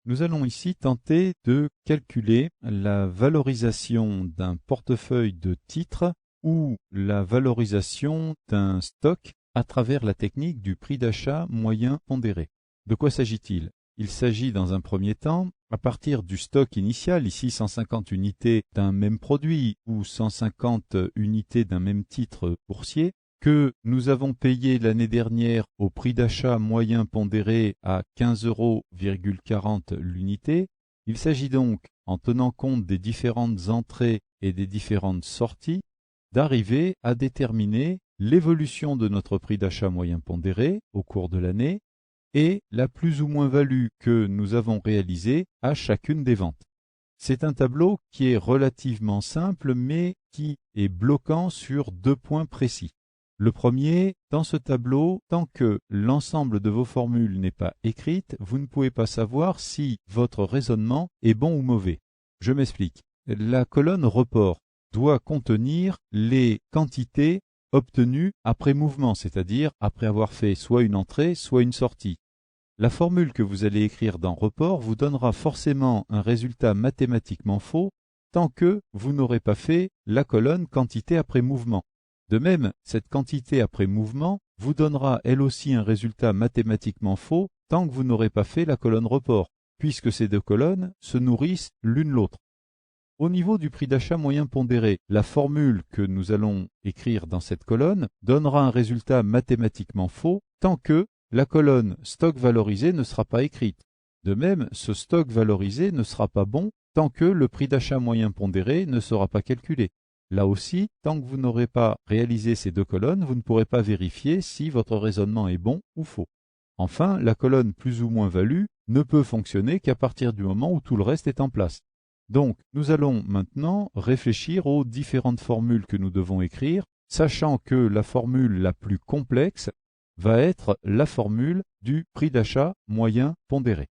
Nous allons ici tenter de calculer la valorisation d'un portefeuille de titres ou la valorisation d'un stock à travers la technique du prix d'achat moyen pondéré. De quoi s'agit-il? Il s'agit dans un premier temps, à partir du stock initial, ici 150 unités d'un même produit ou 150 unités d'un même titre boursier, que nous avons payé l'année dernière au prix d'achat moyen pondéré à 15,40 € l'unité. Il s'agit donc, en tenant compte des différentes entrées et des différentes sorties, d'arriver à déterminer l'évolution de notre prix d'achat moyen pondéré au cours de l'année et la plus ou moins value que nous avons réalisée à chacune des ventes. C'est un tableau qui est relativement simple mais qui est bloquant sur deux points précis. Le premier, dans ce tableau, tant que l'ensemble de vos formules n'est pas écrite, vous ne pouvez pas savoir si votre raisonnement est bon ou mauvais. Je m'explique. La colonne report doit contenir les quantités obtenues après mouvement, c'est-à-dire après avoir fait soit une entrée, soit une sortie. La formule que vous allez écrire dans report vous donnera forcément un résultat mathématiquement faux tant que vous n'aurez pas fait la colonne quantité après mouvement. De même, cette quantité après mouvement vous donnera elle aussi un résultat mathématiquement faux tant que vous n'aurez pas fait la colonne report, puisque ces deux colonnes se nourrissent l'une l'autre. Au niveau du prix d'achat moyen pondéré, la formule que nous allons écrire dans cette colonne donnera un résultat mathématiquement faux tant que la colonne stock valorisé ne sera pas écrite. De même, ce stock valorisé ne sera pas bon tant que le prix d'achat moyen pondéré ne sera pas calculé. Là aussi, tant que vous n'aurez pas réalisé ces deux colonnes, vous ne pourrez pas vérifier si votre raisonnement est bon ou faux. Enfin, la colonne plus ou moins value ne peut fonctionner qu'à partir du moment où tout le reste est en place. Donc, nous allons maintenant réfléchir aux différentes formules que nous devons écrire, sachant que la formule la plus complexe va être la formule du prix d'achat moyen pondéré.